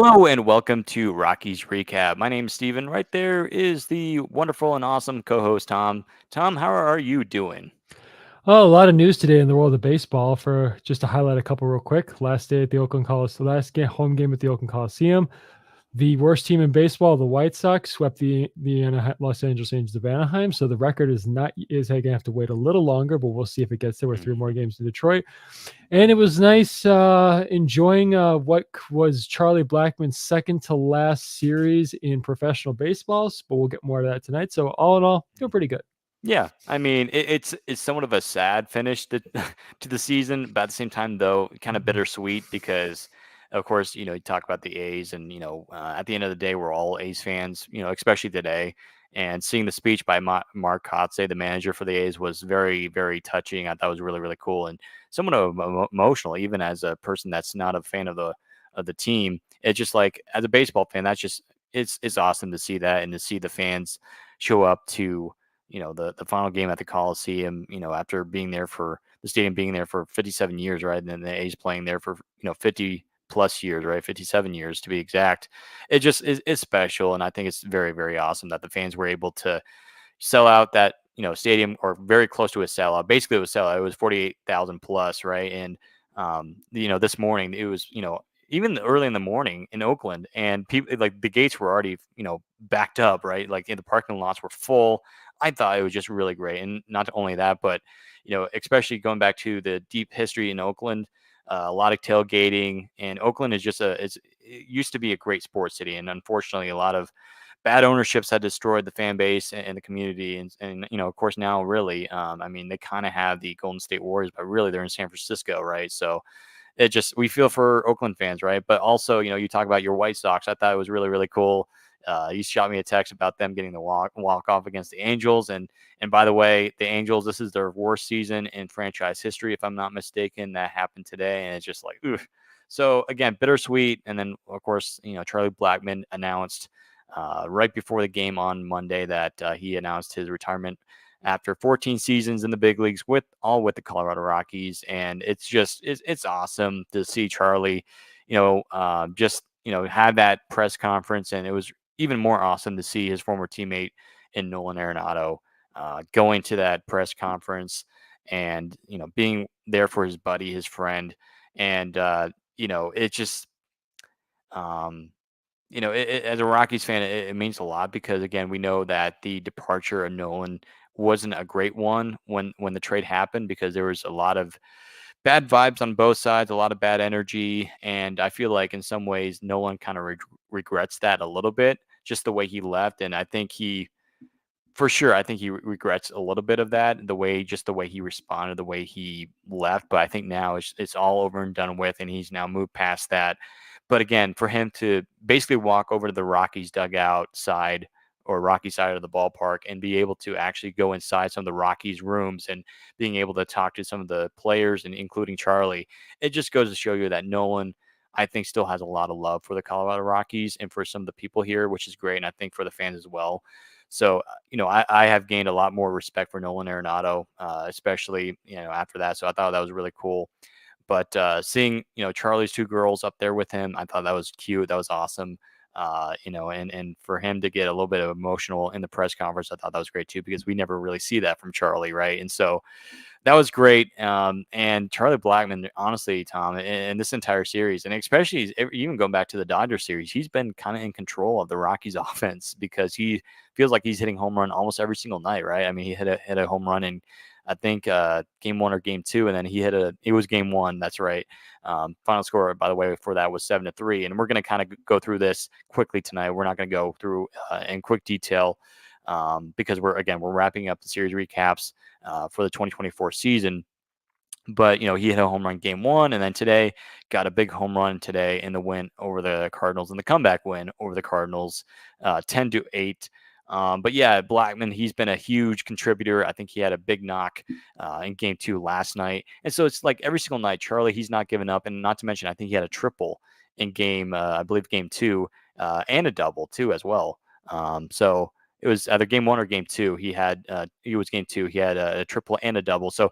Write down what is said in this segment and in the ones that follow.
Hello and welcome to Rockies Recap. My name is Steven. Right there is the wonderful and awesome co-host Tom. Tom, how are you doing? Oh, a lot of news today in the world of baseball. For just to highlight a couple real quick, last day at the last game, home game at the Oakland Coliseum. The worst team in baseball, the White Sox, swept the Los Angeles Angels of Anaheim. So the record is going to have to wait a little longer, but we'll see if it gets there with three more Mhm. games in Detroit. And it was nice enjoying what was Charlie Blackmon's second to last series in professional baseballs. But we'll get more of that tonight. So all in all, doing pretty good. Yeah, I mean it's somewhat of a sad finish to to the season, but at the same time though, kind of Mhm. bittersweet because, of course, you talk about the A's, and at the end of the day, we're all A's fans, especially today. And seeing the speech by Mark Kotze, the manager for the A's, was very, very touching. I thought it was really, really cool and somewhat emotional, even as a person that's not a fan of the team. It's just like, as a baseball fan, that's just it's awesome to see that and to see the fans show up to the final game at the Coliseum, after being there for the stadium being there for 57 years, right? And then the A's playing there for 50 plus years, right? 57 years to be exact. It just is special, and I think it's very, very awesome that the fans were able to sell out that stadium, or very close to a sellout. Basically, it was sellout. It was 48,000 plus, right? And this morning it was even early in the morning in Oakland, and people, like, the gates were already backed up, right? Like, in the parking lots were full. I thought it was just really great, and not only that, but especially going back to the deep history in Oakland. A lot of tailgating, and Oakland is just it used to be a great sports city, and unfortunately, a lot of bad ownerships had destroyed the fan base and the community, and of course now, really, I mean, they kind of have the Golden State Warriors, but really they're in San Francisco, right? So it just, we feel for Oakland fans, right? But also, you talk about your White Sox. I thought it was really, really cool. You shot me a text about them getting the walk off against the Angels, and by the way, the Angels, this is their worst season in franchise history, if I'm not mistaken. That happened today, and it's just like, oof. So again, bittersweet. And then, of course, Charlie Blackmon announced right before the game on Monday that he announced his retirement after 14 seasons in the big leagues, with the Colorado Rockies. And it's awesome to see Charlie, just have that press conference. And it was even more awesome to see his former teammate in Nolan Arenado going to that press conference, and being there for his buddy, his friend. And it just um, as a Rockies fan, it means a lot because, again, we know that the departure of Nolan wasn't a great one when the trade happened, because there was a lot of bad vibes on both sides, a lot of bad energy, and I feel like in some ways Nolan kind of regrets that a little bit, just the way he left. And I think for sure, I think he regrets a little bit of that, the way he responded, the way he left. But I think now it's all over and done with, and he's now moved past that. But again, for him to basically walk over to the Rockies dugout side, or Rocky side of the ballpark, and be able to actually go inside some of the Rockies rooms, and being able to talk to some of the players, and including Charlie, it just goes to show you that Nolan, I think, still has a lot of love for the Colorado Rockies and for some of the people here, which is great. And I think for the fans as well. So, I have gained a lot more respect for Nolan Arenado, especially, after that. So I thought that was really cool. But seeing, Charlie's two girls up there with him, I thought that was cute. That was awesome. And for him to get a little bit of emotional in the press conference, I thought that was great too, because we never really see that from Charlie, right? And so that was great. And Charlie Blackmon, honestly, Tom, in this entire series, and especially even going back to the Dodgers series, he's been kind of in control of the Rockies offense, because he feels like he's hitting home run almost every single night, right? I mean, he hit a home run in, I think, game one or game two, and then it was game one. That's right. Final score, by the way, for that was 7-3. And we're going to kind of go through this quickly tonight. We're not going to go through in quick detail, because we're wrapping up the series recaps for the 2024 season. But he hit a home run game one, and then today got a big home run today in the win over the Cardinals, and the comeback win over the Cardinals, 10-8. But yeah, Blackmon, he's been a huge contributor. I think he had a big knock in game two last night. And so it's like every single night, Charlie, he's not giving up. And not to mention, I think he had a triple in I believe, game two, and a double too as well. So it was either game one or game two. He was game two. He had a triple and a double. So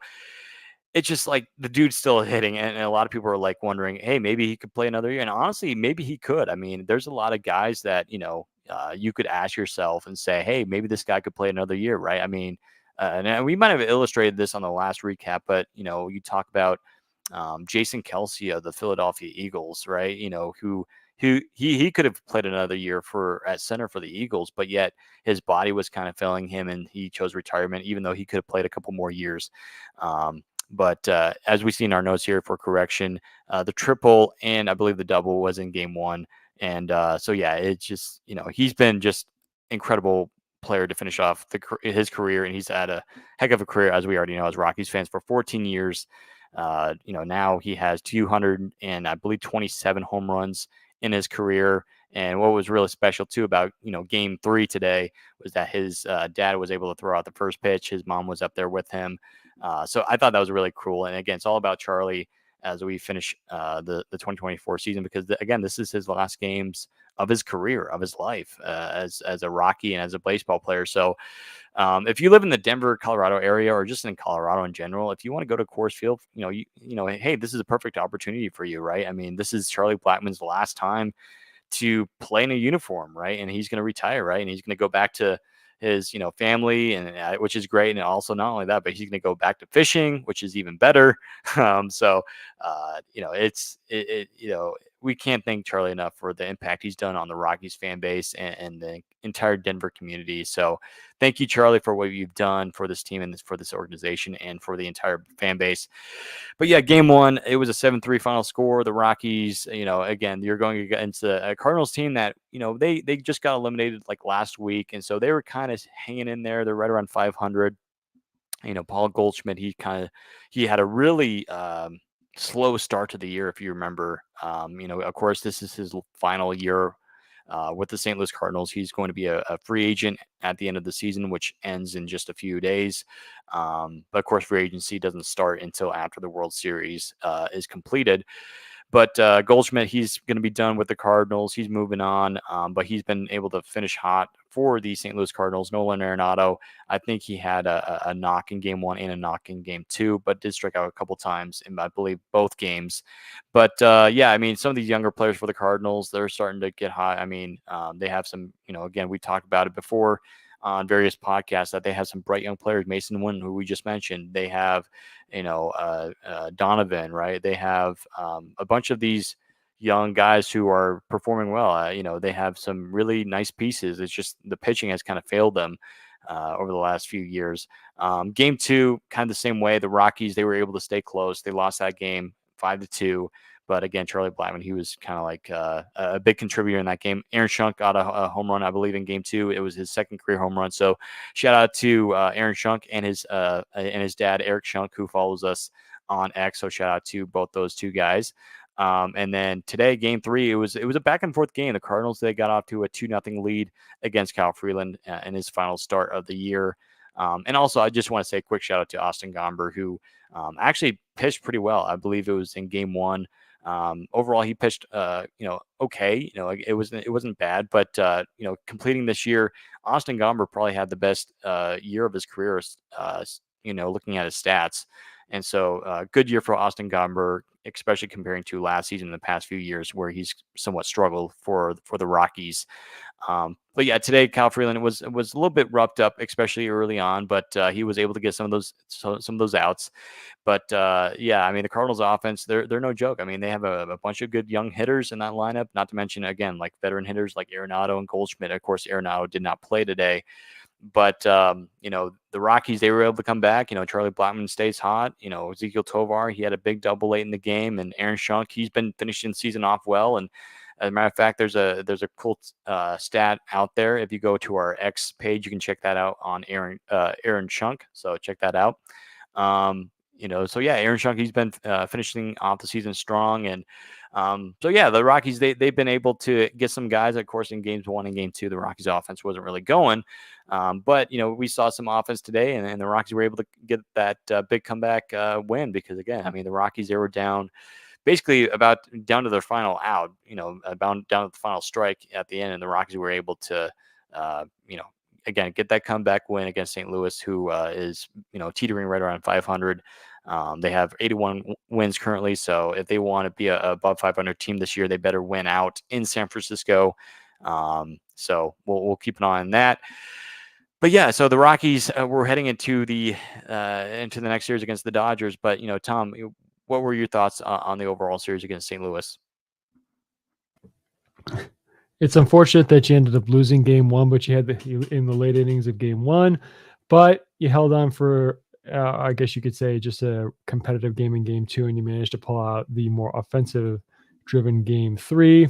it's just like the dude's still hitting, and a lot of people are like wondering, hey, maybe he could play another year. And honestly, maybe he could. I mean, there's a lot of guys that you could ask yourself and say, hey, maybe this guy could play another year, right? I mean, and we might have illustrated this on the last recap, but you talk about Jason Kelsey of the Philadelphia Eagles, right? Who he could have played another year for at center for the Eagles, but yet his body was kind of failing him, and he chose retirement, even though he could have played a couple more years. But as we see in our notes here for correction, the triple and I believe the double was in game one. And so, yeah, it's just, he's been just incredible player to finish off his career. And he's had a heck of a career, as we already know, as Rockies fans for 14 years. Now he has 200 and I believe 27 home runs in his career. And what was really special too about game 3 today was that his dad was able to throw out the first pitch. His mom was up there with him. So I thought that was really cool. And again, it's all about Charlie as we finish the 2024 season, because again, this is his last games of his career, of his life as a Rocky and as a baseball player. So if you live in the Denver, Colorado area, or just in Colorado in general, if you want to go to Coors Field, hey, this is a perfect opportunity for you, right? I mean, this is Charlie Blackmon's last time to play in a uniform, right? And he's going to retire, right? And he's going to go back to his, family, and which is great. And also not only that, but he's going to go back to fishing, which is even better. We can't thank Charlie enough for the impact he's done on the Rockies fan base and the entire Denver community. So thank you, Charlie, for what you've done for this team and for this organization and for the entire fan base. But yeah, game one, it was a 7-3 final score. The Rockies, again, you're going against a Cardinals team that, they just got eliminated like last week. And so they were kind of hanging in there. They're right around 500. Paul Goldschmidt, he had a really slow start to the year, if you remember. Of course, this is his final year with the St. Louis Cardinals. He's going to be a free agent at the end of the season, which ends in just a few days. But of course, free agency doesn't start until after the World Series is completed. But Goldschmidt, he's going to be done with the Cardinals. He's moving on, but he's been able to finish hot for the St. Louis Cardinals. Nolan Arenado, I think he had a knock in game 1 and a knock in game 2, but did strike out a couple times in, I believe, both games. But yeah, I mean, some of these younger players for the Cardinals, they're starting to get hot. I mean, they have some, again, we talked about it before on various podcasts that they have some bright young players. Mason Wynn, who we just mentioned, they have, Donovan, right? They have a bunch of these young guys who are performing well. They have some really nice pieces. It's just the pitching has kind of failed them over the last few years. Game 2, kind of the same way. The Rockies, they were able to stay close. They lost that game 5-2. But again, Charlie Blackmon, he was kind of like a big contributor in that game. Aaron Schunk got a home run, I believe, in game 2. It was his second career home run. So shout out to Aaron Schunk and his dad, Eric Schunk, who follows us on X. So shout out to both those two guys. And then today, game 3, it was a back and forth game. The Cardinals, they got off to a 2-0 lead against Kyle Freeland in his final start of the year. And also, I just want to say a quick shout out to Austin Gomber, who actually pitched pretty well. I believe it was in game 1. Overall, he pitched, okay. It wasn't bad, but completing this year, Austin Gomber probably had the best year of his career. Looking at his stats, and so good year for Austin Gomber, especially comparing to last season, in the past few years where he's somewhat struggled for the Rockies. But yeah, today Kyle Freeland was a little bit roughed up, especially early on, but he was able to get some of those outs. But yeah, I mean, the Cardinals offense, they're no joke. I mean, they have a bunch of good young hitters in that lineup, not to mention, again, like veteran hitters like Arenado and Goldschmidt. Of course, Arenado did not play today. But the Rockies, they were able to come back. Charlie Blackmon stays hot. Ezekiel Tovar, he had a big double late in the game, and Aaron Schunk, he's been finishing the season off well. And as a matter of fact, there's a cool stat out there. If you go to our X page, you can check that out on Aaron Schunk. So check that out. So yeah, Aaron Schunk, he's been finishing off the season strong. And so yeah, the Rockies, they've been able to get some guys. Of course, in games 1 and game 2, the Rockies offense wasn't really going. But we saw some offense today, and the Rockies were able to get that big comeback win, because again, I mean, the Rockies, they were down basically about down to their final out, about down to the final strike at the end, and the Rockies were able to, again, get that comeback win against St. Louis, who is, teetering right around 500. They have 81 wins currently, so if they want to be a above 500 team this year, they better win out in San Francisco. So we'll keep an eye on that. But yeah, so the Rockies, we're heading into the next series against the Dodgers. But Tom, what were your thoughts on the overall series against St. Louis? It's unfortunate that you ended up losing game one, but you had in the late innings of game one, but you held on for, I guess you could say, just a competitive game in game two, and you managed to pull out the more offensive driven game three.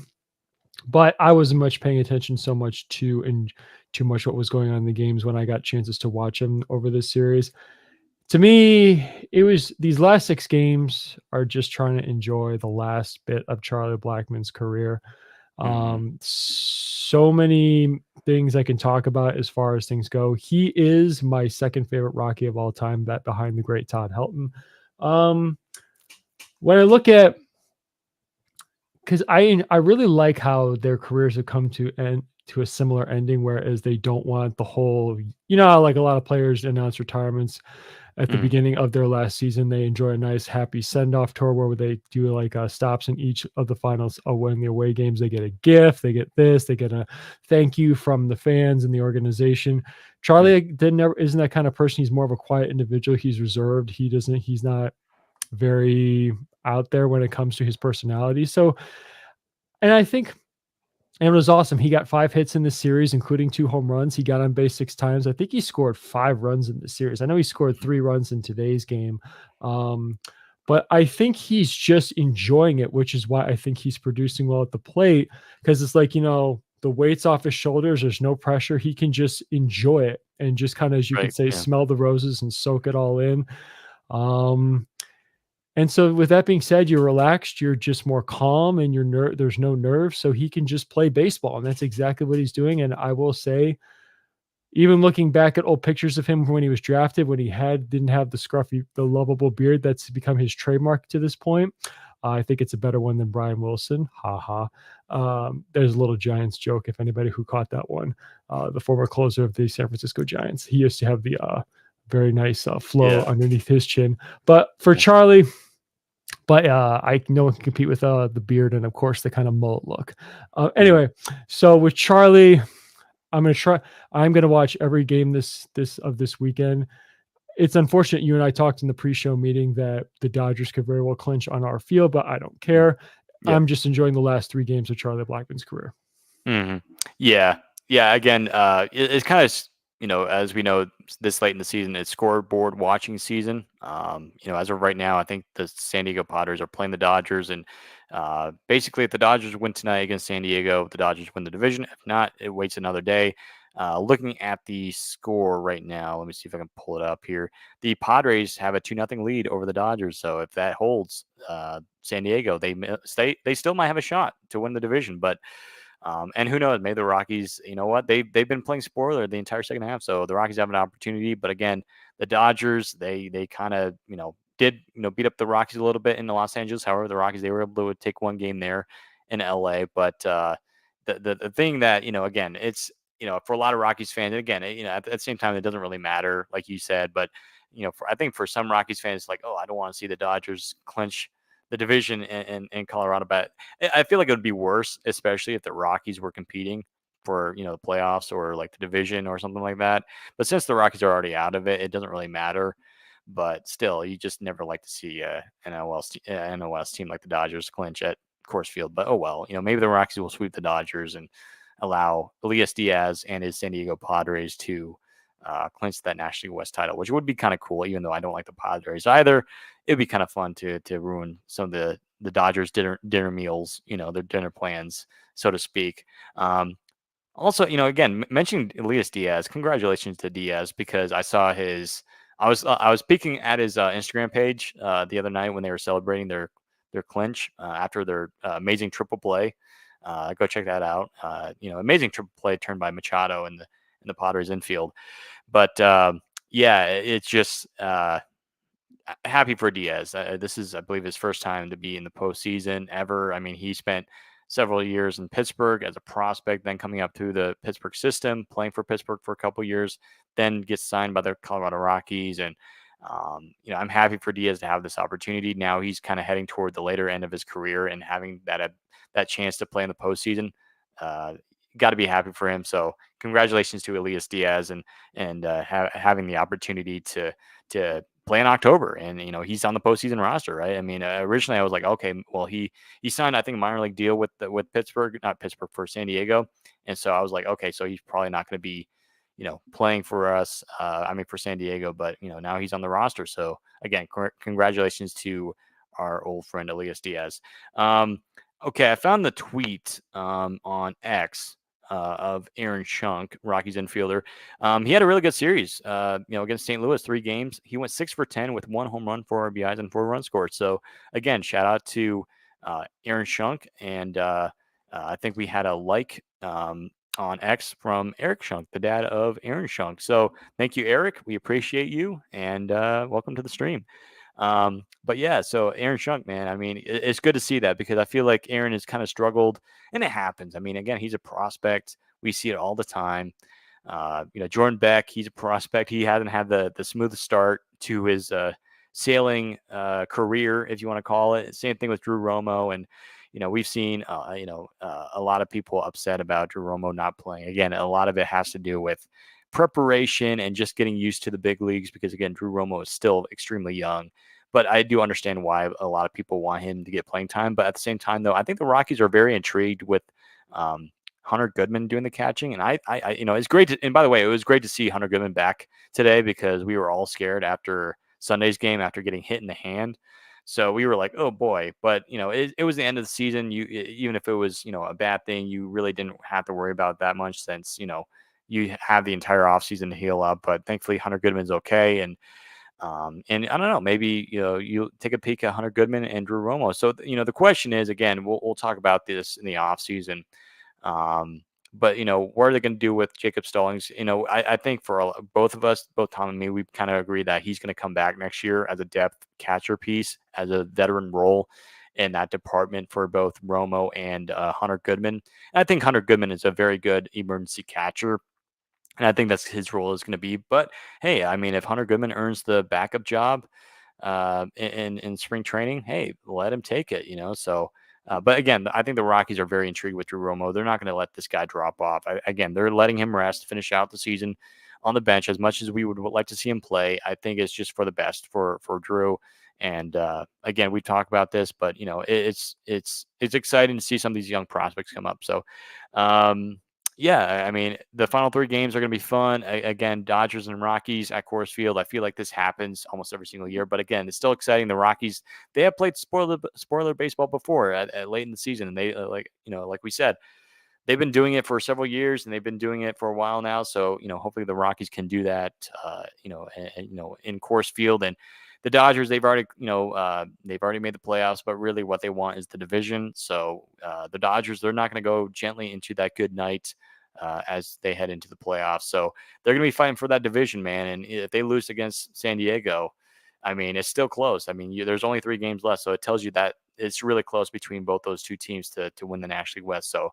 But I wasn't much paying attention so much to and too much what was going on in the games when I got chances to watch them over this series. To me, it was these last 6 games are just trying to enjoy the last bit of Charlie Blackmon's career. So many things I can talk about as far as things go. He is my second favorite Rocky of all time, that behind the great Todd Helton. When I look at, because I really like how their careers have come to a similar ending, whereas they don't want the whole, like a lot of players announce retirements at the beginning of their last season. They enjoy a nice happy send-off tour where they do like stops in each of the finals when the away games. They get a gift, they get this, they get a thank you from the fans and the organization. Charlie isn't that kind of person. He's more of a quiet individual. He's reserved. He's not very out there when it comes to his personality. So, and I think, and it was awesome. He got 5 hits in this series, including 2 home runs. He got on base 6 times. I think he scored 5 runs in the series. I know he scored 3 runs in today's game. But I think he's just enjoying it, which is why I think he's producing well at the plate, because it's like, the weight's off his shoulders. There's no pressure. He can just enjoy it and just kind of, as you could say, smell the roses and soak it all in. And so with that being said, you're relaxed, you're just more calm, and there's no nerves, so he can just play baseball, and that's exactly what he's doing. And I will say, even looking back at old pictures of him when he was drafted, when he didn't have the lovable beard that's become his trademark to this point, I think it's a better one than Brian Wilson. Ha ha. There's a little Giants joke, if anybody who caught that one. The former closer of the San Francisco Giants. He used to have the very nice flow underneath his chin. But for Charlie, no one can compete with the beard and, of course, the kind of mullet look. Anyway, so with Charlie, I'm going to watch every game this weekend. It's unfortunate you and I talked in the pre-show meeting that the Dodgers could very well clinch on our field, but I don't care. Yep. I'm just enjoying the last 3 games of Charlie Blackmon's career. Yeah. Again, it's kind of, as we know, this late in the season, it's scoreboard watching season. As of right now, I think the San Diego Padres are playing the Dodgers, and basically, if the Dodgers win tonight against San Diego, the Dodgers win the division. If not, it waits another day. Looking at the score right now, let me see if I can pull it up here. The Padres have a 2-0 lead over the Dodgers. So if that holds, San Diego, they still might have a shot to win the division. But and who knows? Maybe the Rockies. You know what? They've been playing spoiler the entire second half, so the Rockies have an opportunity. But again, the Dodgers, they kind of did beat up the Rockies a little bit in Los Angeles. However, the Rockies, they were able to take one game there in LA. But the thing that again, it's for a lot of Rockies fans, and again, at the same time, it doesn't really matter, like you said. But I think for some Rockies fans, it's like, oh, I don't want to see the Dodgers clinch the division in Colorado. But I feel like it would be worse, especially if the Rockies were competing for the playoffs or like the division or something like that. But since the Rockies are already out of it, it doesn't really matter. But still, you just never like to see an NOS team like the Dodgers clinch at Coors Field. But oh well, maybe the Rockies will sweep the Dodgers and allow Elias Diaz and his San Diego Padres to clinch that National League West title, which would be kind of cool. Even though I don't like the Padres either, it'd be kind of fun to ruin some of the Dodgers dinner meals, their dinner plans, so to speak. Also, again, mentioning Elias Diaz, congratulations to Diaz, because I saw I was peeking at his Instagram page the other night when they were celebrating their clinch after their amazing triple play. Go check that out. Amazing triple play turned by Machado in the Padres infield. But it's just happy for Diaz. This is, I believe, his first time to be in the postseason ever. I mean, he spent several years in Pittsburgh as a prospect, then coming up through the Pittsburgh system, playing for Pittsburgh for a couple years, then gets signed by the Colorado Rockies. And I'm happy for Diaz to have this opportunity. Now he's kind of heading toward the later end of his career and having that chance to play in the postseason. Uh, Got to be happy for him. So congratulations to Elias Diaz and having the opportunity to play in October. And he's on the postseason roster, right? I mean, originally I was like, okay, well he signed I think a minor league deal with Pittsburgh, not Pittsburgh, for San Diego, and so I was like, okay, so he's probably not going to be playing for us. I mean, for San Diego, but now he's on the roster. So again, congratulations to our old friend Elias Diaz. Okay, I found the tweet on X of Aaron Schunk, Rockies infielder. He had a really good series, against St. Louis, 3 games. He went 6 for 10 with 1 home run, 4 RBIs, and 4 runs scored. So again, shout out to Aaron Schunk, and I think we had a like on X from Eric Schunk, the dad of Aaron Schunk. So thank you, Eric. We appreciate you, and welcome to the stream. But yeah, so Aaron Schunk, man, I mean, it's good to see that because I feel like Aaron has kind of struggled, and it happens. I mean, again, he's a prospect. We see it all the time. Jordan Beck, he's a prospect. He hasn't had the smoothest start to his sailing career, if you want to call it. Same thing with Drew Romo, and we've seen a lot of people upset about Drew Romo not playing. Again, a lot of it has to do with preparation and just getting used to the big leagues because again, Drew Romo is still extremely young. But I do understand why a lot of people want him to get playing time. But at the same time, though, I think the Rockies are very intrigued with Hunter Goodman doing the catching, and it's great. And by the way, it was great to see Hunter Goodman back today because we were all scared after Sunday's game after getting hit in the hand. So we were like, oh boy. But it was the end of the season. Even if it was a bad thing, you really didn't have to worry about that much since you have the entire offseason to heal up. But thankfully, Hunter Goodman's okay, and I don't know, maybe you take a peek at Hunter Goodman and Drew Romo. So the question is, again, we'll talk about this in the offseason. But what are they going to do with Jacob Stallings? I think for both of us, both Tom and me, we kind of agree that he's going to come back next year as a depth catcher piece, as a veteran role in that department for both Romo and Hunter Goodman. And I think Hunter Goodman is a very good emergency catcher. And I think that's his role is going to be. But hey, I mean, if Hunter Goodman earns the backup job in spring training, hey, let him take it. So. But again, I think the Rockies are very intrigued with Drew Romo. They're not going to let this guy drop off. Again, they're letting him rest, finish out the season on the bench. As much as we would like to see him play, I think it's just for the best for Drew. And again, we talk about this, but it's exciting to see some of these young prospects come up. So, yeah, I mean, the final 3 games are going to be fun. Again, Dodgers and Rockies at Coors Field. I feel like this happens almost every single year, but again, it's still exciting. The Rockies, they have played spoiler baseball before at late in the season, and they like we said, they've been doing it for several years, and they've been doing it for a while now. So hopefully the Rockies can do that. In Coors Field, and the Dodgers, they've already made the playoffs, but really what they want is the division. So the Dodgers, they're not going to go gently into that good night as they head into the playoffs. So they're going to be fighting for that division, man. And if they lose against San Diego, I mean, it's still close. I mean, there's only 3 games left, so it tells you that it's really close between both those 2 teams to win the National League West. So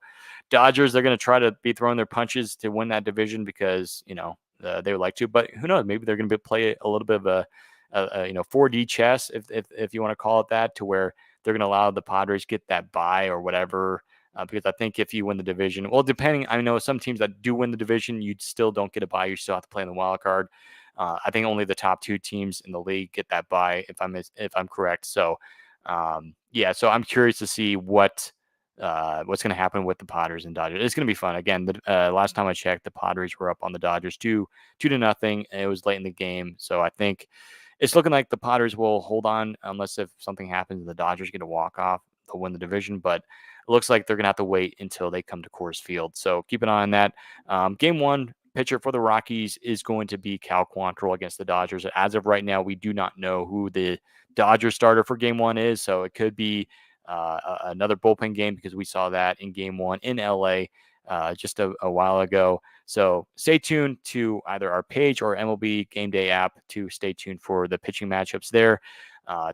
Dodgers, they're going to try to be throwing their punches to win that division because they would like to, but who knows? Maybe they're going to play a little bit of a 4D chess, if you want to call it that, to where they're going to allow the Padres get that bye or whatever. Because I think if you win the division, well, depending, I know some teams that do win the division, you still don't get a bye. You still have to play in the wild card. I think only the top 2 teams in the league get that bye, if I'm correct. So, yeah. So I'm curious to see what's going to happen with the Padres and Dodgers. It's going to be fun. Again, the last time I checked, the Padres were up on the Dodgers 2-0. And it was late in the game, so I think it's looking like the Padres will hold on unless if something happens and the Dodgers get a walk off, they'll win the division. But it looks like they're going to have to wait until they come to Coors Field. So keep an eye on that. Game 1 pitcher for the Rockies is going to be Cal Quantrill against the Dodgers. As of right now, we do not know who the Dodgers starter for Game 1 is. So it could be another bullpen game because we saw that in Game 1 in LA just a while ago. So stay tuned to either our page or MLB Game Day app to stay tuned for the pitching matchups there.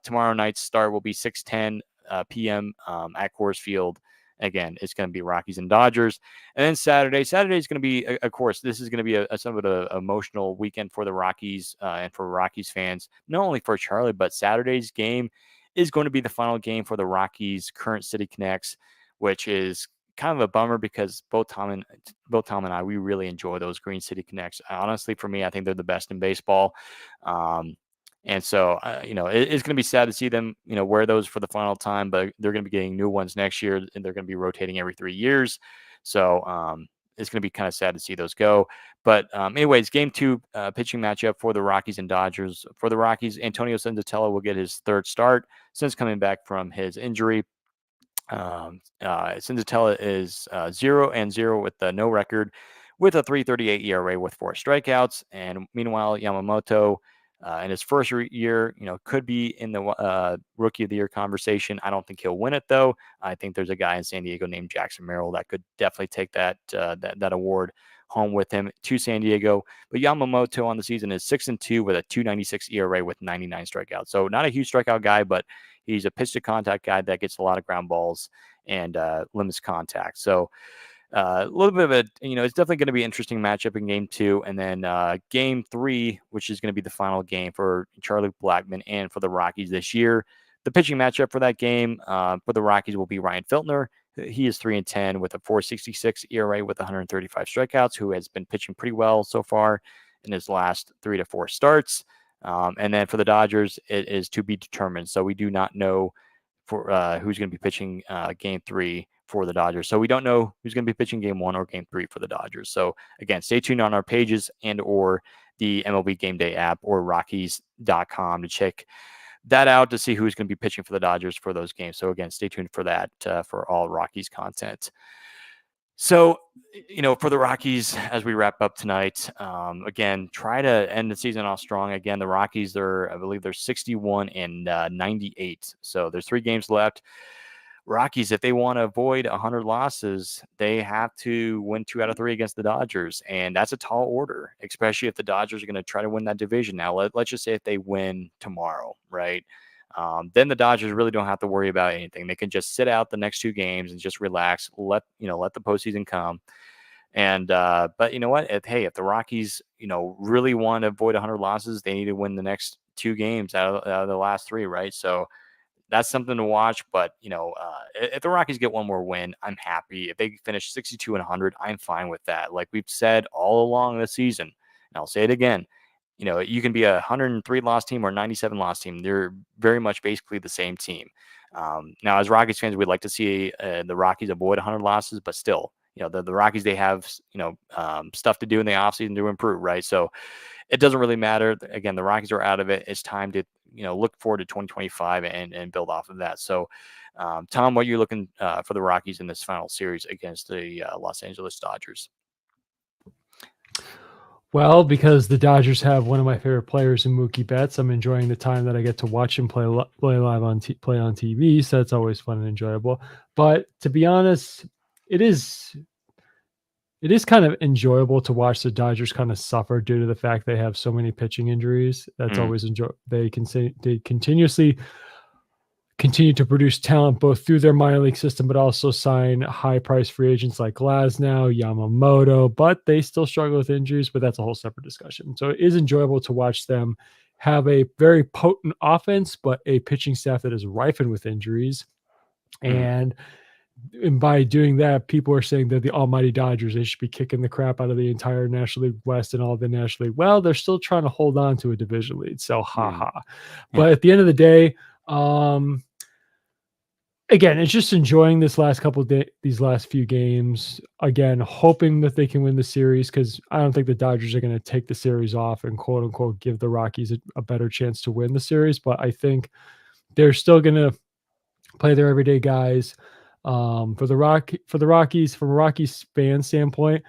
Tomorrow night's start will be 6:10 p.m. At Coors Field. Again, it's going to be Rockies and Dodgers. And then Saturday is going to be, of course, this is going to be a somewhat of an emotional weekend for the Rockies and for Rockies fans, not only for Charlie, but Saturday's game is going to be the final game for the Rockies current City Connects, which is kind of a bummer because both Tom and I, we really enjoy those Green City Connects. Honestly, for me, I think they're the best in baseball. And so, it's going to be sad to see them, wear those for the final time, but they're going to be getting new ones next year, and they're going to be rotating every 3 years. So it's going to be kind of sad to see those go. But anyways, game 2 pitching matchup for the Rockies and Dodgers. For the Rockies, Antonio Senzatella will get his third start since coming back from his injury. Senzatella is 0-0 with no record, with a 3.38 ERA with 4 strikeouts. And meanwhile, Yamamoto, in his first year, could be in the Rookie of the Year conversation. I don't think he'll win it, though. I think there's a guy in San Diego named Jackson Merrill that could definitely take that award home with him to San Diego. But Yamamoto on the season is 6-2 with a 2.96 ERA with 99 strikeouts. So not a huge strikeout guy, but he's a pitch to contact guy that gets a lot of ground balls and limits contact. So a little bit of it's definitely going to be an interesting matchup in game 2. And then game 3, which is going to be the final game for Charlie Blackmon and for the Rockies this year. The pitching matchup for that game for the Rockies will be Ryan Filtner. He is 3-10 with a 4.66 ERA with 135 strikeouts, who has been pitching pretty well so far in his last 3 to 4 starts. And then for the Dodgers, it is to be determined. So we do not know for who's going to be pitching game 3 for the Dodgers. So we don't know who's going to be pitching game 1 or game 3 for the Dodgers. So again, stay tuned on our pages and or the MLB Game Day app or Rockies.com to check that out to see who's going to be pitching for the Dodgers for those games. So again, stay tuned for that for all Rockies content. So, for the Rockies, as we wrap up tonight, again, try to end the season off strong. Again, the Rockies, I believe they're 61-98. So there's 3 games left. Rockies, if they want to avoid 100 losses, they have to win 2 out of 3 against the Dodgers. And that's a tall order, especially if the Dodgers are going to try to win that division. Now, let's just say if they win tomorrow, right? Then the Dodgers really don't have to worry about anything. They can just sit out the next 2 games and just relax, let the postseason come. And but you know what? If the Rockies, really want to avoid 100 losses, they need to win the next 2 games out of the last 3, right? So that's something to watch. But if the Rockies get one more win, I'm happy. If they finish 62-100, I'm fine with that. Like we've said all along this season, and I'll say it again. You can be a 103 loss team or 97 loss team. They're very much basically the same team. Now, as Rockies fans, we'd like to see the Rockies avoid 100 losses, but still, the Rockies, they have, stuff to do in the offseason to improve, right? So it doesn't really matter. Again, the Rockies are out of it. It's time to, look forward to 2025 and build off of that. So, Tom, what are you looking for the Rockies in this final series against the Los Angeles Dodgers? Well, because the Dodgers have one of my favorite players in Mookie Betts, I'm enjoying the time that I get to watch him play live on TV. So that's always fun and enjoyable. But to be honest, it is kind of enjoyable to watch the Dodgers kind of suffer due to the fact they have so many pitching injuries. That's always they continuously continue to produce talent both through their minor league system, but also sign high-priced free agents like Glasnow, Yamamoto, but they still struggle with injuries, but that's a whole separate discussion. So it is enjoyable to watch them have a very potent offense, but a pitching staff that is rifen with injuries. And by doing that, people are saying they're the almighty Dodgers. They should be kicking the crap out of the entire National League West and all the National League. Well, they're still trying to hold on to a division lead, so ha. But at the end of the day, again, it's just enjoying this last these last few games. Again, hoping that they can win the series because I don't think the Dodgers are going to take the series off and quote unquote give the Rockies a better chance to win the series. But I think they're still going to play their everyday guys. For the Rockies, from a Rockies fan standpoint,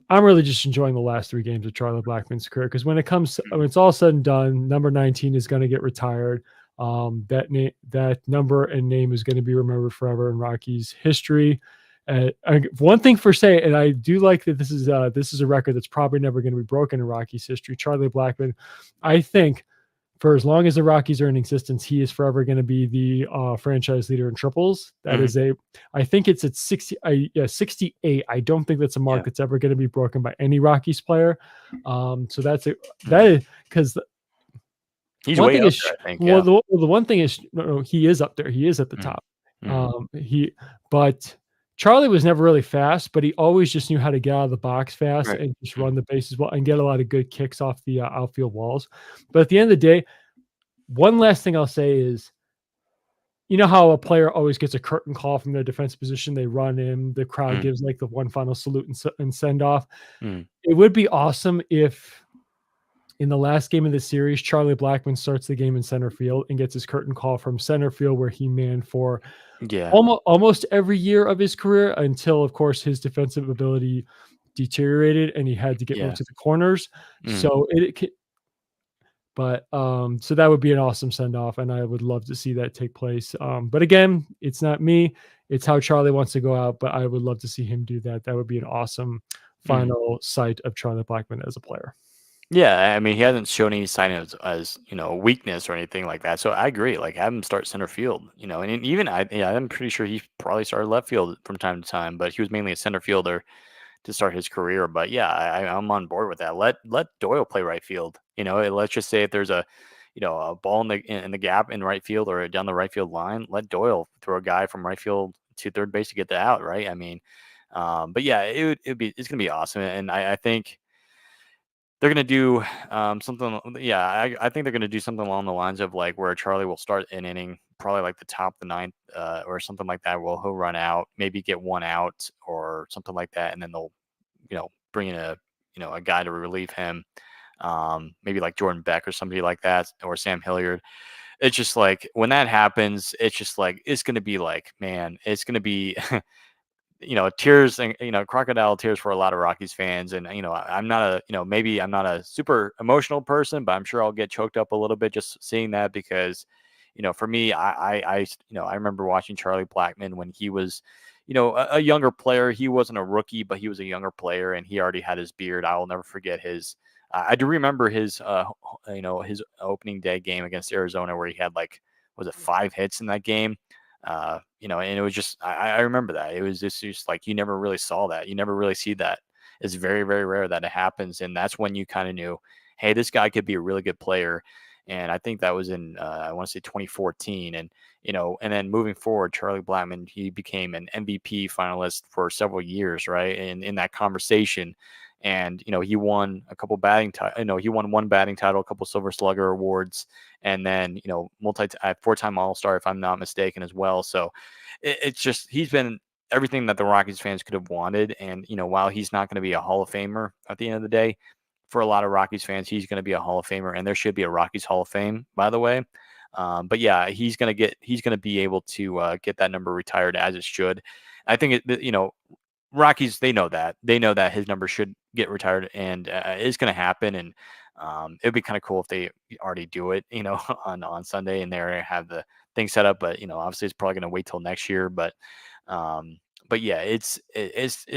I'm really just enjoying the last 3 games of Charlie Blackmon's career because when it's all said and done, number 19 is going to get retired. That number and name is going to be remembered forever in Rockies history. One thing for say, and I do like that this is a record that's probably never going to be broken in Rockies history. Charlie Blackmon, I think, for as long as the Rockies are in existence, he is forever going to be the franchise leader in triples. That Mhm. is I think it's at 60, yeah, 68. I don't think that's a mark Yeah. that's ever going to be broken by any Rockies player. So that's it. That Mhm. is because He's one way thing up is, there, I think. well, Yeah. the one thing is, no, he is up there. He is at the Mhm. top. Mhm. He, but Charlie was never really fast, but he always just knew how to get out of the box fast Right. and just Mhm. run the bases well and get a lot of good kicks off the outfield walls. But at the end of the day, one last thing I'll say is, you know how a player always gets a curtain call from their defensive position, they run in, the crowd Mhm. gives like the one final salute and send off. Mhm. It would be awesome if in the last game of the series, Charlie Blackmon starts the game in center field and gets his curtain call from center field, where he manned for Yeah. almost every year of his career until, of course, his defensive ability deteriorated and he had to get moved Yeah. to the corners. Mhm. So so that would be an awesome send off, and I would love to see that take place. But again, it's not me; it's how Charlie wants to go out. But I would love to see him do that. That would be an awesome Mhm. final sight of Charlie Blackmon as a player. Yeah, I mean, he hasn't shown any sign of weakness or anything like that. So I agree. Like, have him start center field. And even I'm pretty sure he probably started left field from time to time, but he was mainly a center fielder to start his career. But yeah, I'm on board with that. Let Doyle play right field. Let's just say if there's a ball in the gap in right field or down the right field line, let Doyle throw a guy from right field to third base to get the out. Right. I mean, but yeah, it's gonna be awesome, and I think they're gonna do something. Yeah, I think they're gonna do something along the lines of like where Charlie will start an inning, probably like the top of the ninth, or something like that. Where he'll run out, maybe get one out or something like that, and then they'll bring in a guy to relieve him. Maybe like Jordan Beck or somebody like that, or Sam Hilliard. It's just like when that happens, it's just like it's gonna be like, man, it's gonna be tears and crocodile tears for a lot of Rockies fans. And I'm not maybe I'm not a super emotional person, but I'm sure I'll get choked up a little bit just seeing that because for me, I remember watching Charlie Blackmon when he was a younger player. He wasn't a rookie, but he was a younger player, and he already had his beard. I will never forget his. I do remember his opening day game against Arizona where he had like was it 5 hits in that game. And it was just I remember that it was just like you never really saw that. You never really see that. It's very very rare that it happens, and that's when you kind of knew, hey, this guy could be a really good player. And I think that was in I want to say 2014, and then moving forward, Charlie Blackmon he became an MVP finalist for several years, right? And in that conversation, and he won a couple batting, he won one batting title, a couple Silver Slugger awards, and then four-time All-Star if I'm not mistaken as well. So it's just he's been everything that the Rockies fans could have wanted. And while he's not going to be a Hall of Famer at the end of the day, for a lot of Rockies fans, he's going to be a Hall of Famer, and there should be a Rockies Hall of Fame, by the way. But yeah, he's going to be able to get that number retired as it should. I think Rockies, they know that his number should get retired, and it's going to happen. And it'd be kind of cool if they already do it, on Sunday, and they have the thing set up. But obviously, it's probably going to wait till next year. Um, but yeah, it's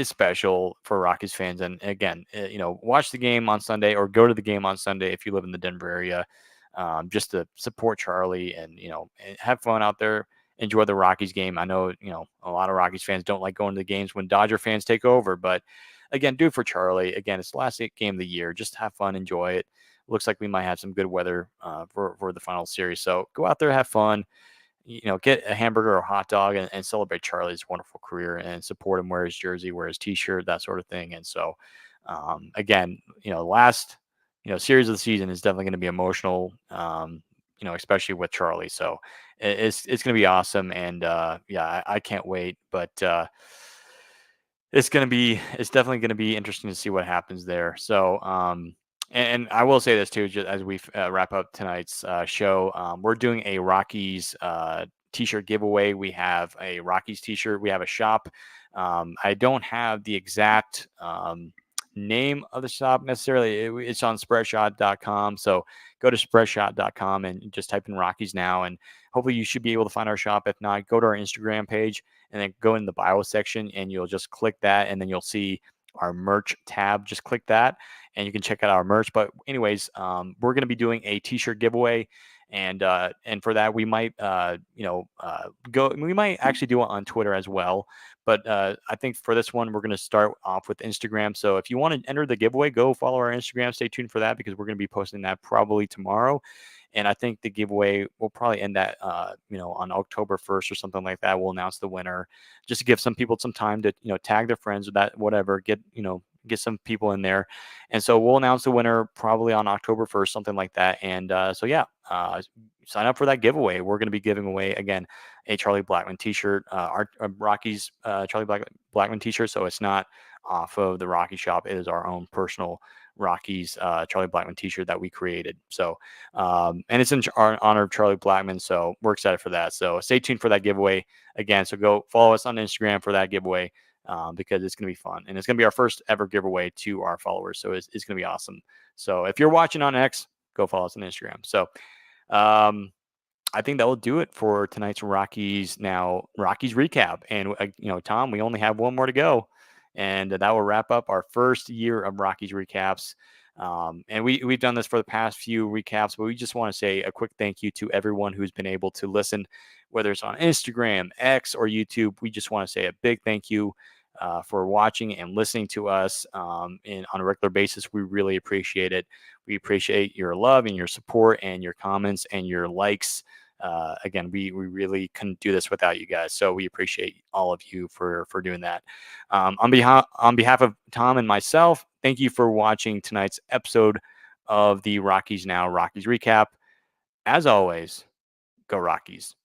special for Rockies fans. And again, watch the game on Sunday or go to the game on Sunday if you live in the Denver area, just to support Charlie and and have fun out there, enjoy the Rockies game. I know, a lot of Rockies fans don't like going to the games when Dodger fans take over, but again, do it for Charlie. Again, it's the last game of the year. Just have fun, enjoy it. Looks like we might have some good weather for the final series. So go out there, have fun, get a hamburger or a hot dog and celebrate Charlie's wonderful career and support him, wear his jersey, wear his t-shirt, that sort of thing. And so, again, last, series of the season is definitely going to be emotional, especially with Charlie. So it's going to be awesome. And, yeah, I can't wait, but, it's definitely going to be interesting to see what happens there. So, and I will say this too, just as we wrap up tonight's show, we're doing a Rockies t-shirt giveaway. We have a Rockies t-shirt. We have a shop. I don't have the exact name of the shop necessarily. It's on spreadshot.com. So go to spreadshot.com and just type in Rockies now, and hopefully you should be able to find our shop. If not, go to our Instagram page and then go in the bio section and you'll just click that, and then you'll see our merch tab. Just click that and you can check out our merch. But anyways, we're going to be doing a t-shirt giveaway. And for that we might go, we might actually do it on Twitter as well, but I think for this one we're going to start off with Instagram. So if you want to enter the giveaway, go follow our Instagram, stay tuned for that, because we're going to be posting that probably tomorrow. And I think the giveaway will probably end that, on October 1st or something like that. We'll announce the winner, just to give some people some time to, tag their friends or that, whatever, get some people in there. And so we'll announce the winner probably on October 1st, something like that. And so, yeah, sign up for that giveaway. We're going to be giving away, again, a Charlie Blackmon t-shirt, our Rockies Charlie Blackmon t-shirt. So it's not off of the Rocky shop. It is our own personal Rockies Charlie Blackmon t-shirt that we created. So and it's in honor of Charlie Blackmon, so we're excited for that. So stay tuned for that giveaway again. So go follow us on Instagram for that giveaway, because it's going to be fun, and it's going to be our first ever giveaway to our followers. So it's going to be awesome. So if you're watching on X, go follow us on Instagram. So I think that will do it for tonight's Rockies recap. And Tom, we only have one more to go, and that will wrap up our first year of Rockies recaps. And we've done this for the past few recaps, but we just want to say a quick thank you to everyone who's been able to listen, whether it's on Instagram, X, or YouTube. We just want to say a big thank you for watching and listening to us on a regular basis. We really appreciate it. We appreciate your love and your support and your comments and your likes. Again, we really couldn't do this without you guys, so we appreciate all of you for doing that. On behalf of Tom and myself, thank you for watching tonight's episode of the Rockies recap. As always, go Rockies.